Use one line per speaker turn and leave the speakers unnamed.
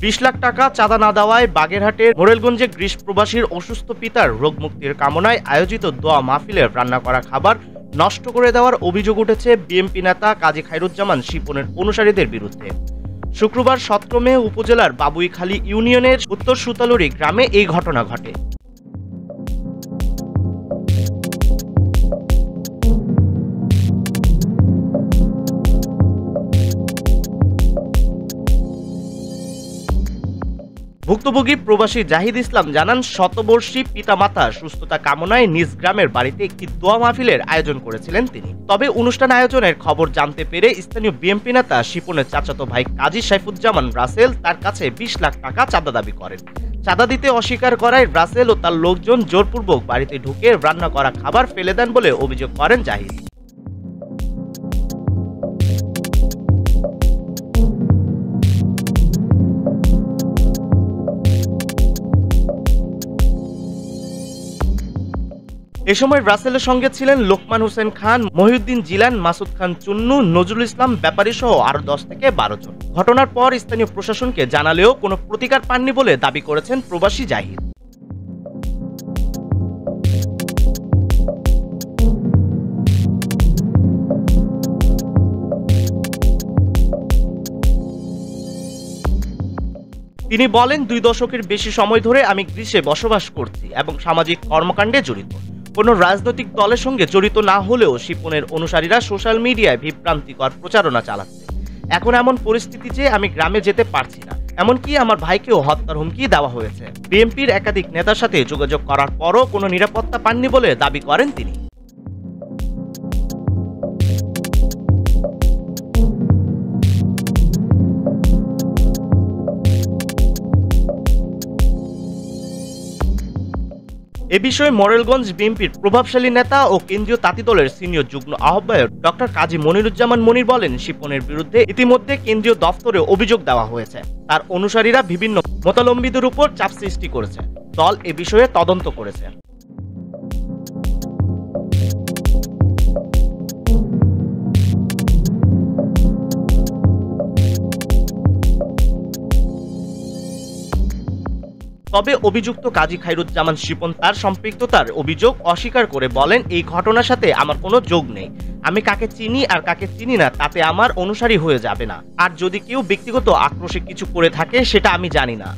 20 লাখ টাকা চাঁদা না দেওয়ায় বাগেরহাটের মোরেলগঞ্জে গ্রিস প্রবাসীর অসুস্থ পিতার রোগ মুক্তির কামনায় আয়োজিত দোয়া মাহফিলের রান্না করা খাবার নষ্ট করে দেওয়ার অভিযোগ উঠেছে বিএনপি নেতা কাজী খায়রুজ্জামান শিপনের অনুসারীদের বিরুদ্ধে। শুক্রবার 17 মে উপজেলার বাবুইখালী ইউনিয়নের উত্তর সুতালুরি গ্রামে এই ঘটনা ঘটে। ভুক্তভোগী প্রবাসী জাহিদ ইসলাম জানান, শতবর্ষী পিতামাতার সুস্থতা কামনায় নিজ গ্রামের বাড়িতে একটি দোয়া মাহফিলের আয়োজন করেছিলেন তিনি। তবে অনুষ্ঠান আয়োজনের খবর জানতে পেরে স্থানীয় বিএনপি নেতা শিপনের চাচাতো ভাই কাজী সাইফুজ্জামান রাসেল তার কাছে 20 লাখ টাকা চাঁদা দাবি করেন। চাঁদা দিতে অস্বীকার করায় রাসেল ও তার লোকজন জোরপূর্বক বাড়িতে ঢুকে রান্না করা খাবার ফেলে দেন বলে অভিযোগ করেন জাহিদ। এ সময় রাসেলের সঙ্গে ছিলেন লোকমান হোসেন খান, মহিউদ্দিন জিলান, মাসুদ খান চুন্নু, নজরুল ইসলাম ব্যাপারী সহ আরো 10 থেকে 12 জন। ঘটনার পর স্থানীয় প্রশাসনকে জানালেও কোনো প্রতিকার পাননি বলে দাবি করেছেন প্রবাসী জাহিদ। তিনি বলেন, 2 দশকের বেশি সময় ধরে আমি গ্রিসে বসবাস করছি এবং সামাজিক কর্মকাণ্ডে জড়িত। কোনো রাজনৈতিক দলের সঙ্গে জড়িত না হলেও শিপনের অনুসারীরা সোশ্যাল মিডিয়ায় বিভ্রান্তিকর প্রচারণা চালাচ্ছে। এখন এমন পরিস্থিতি যে আমি গ্রামে যেতে পারছি না, এমনকি আমার ভাইকেও হত্যার হুমকি দেওয়া হয়েছে। বিএনপির একাধিক নেতার সাথে যোগাযোগ করার পরও কোনো নিরাপত্তা পাননি বলে দাবি করেন তিনি। এ বিষয়ে মোরেলগঞ্জ বিএনপির প্রভাবশালী নেতা ও কেন্দ্রীয় তাঁতি দলের সিনিয়র যুগ্ম আহ্বায়ক ডক্টর কাজী মনিরুজ্জামান মনির বলেন, শিপনের বিরুদ্ধে ইতিমধ্যে কেন্দ্রীয় দফতরে অভিযোগ দেওয়া হয়েছে। তার অনুসারীরা বিভিন্ন মতাবলম্বীদের উপর চাপ সৃষ্টি করেছে। দল এ বিষয়ে তদন্ত করেছে। তবে অভিযুক্ত কাজী খায়রুজ্জামান শিপন তার সম্পৃক্ততার অভিযোগ অস্বীকার করে বলেন, এই ঘটনার সাথে আমার কোনো যোগ নেই। আমি কাকে চিনি আর কাকে চিনি না তাতে আমার অনুসারী হয়ে যাবে না। আর যদি কেউ ব্যক্তিগত আক্রোশে কিছু করে থাকে সেটা আমি জানি না।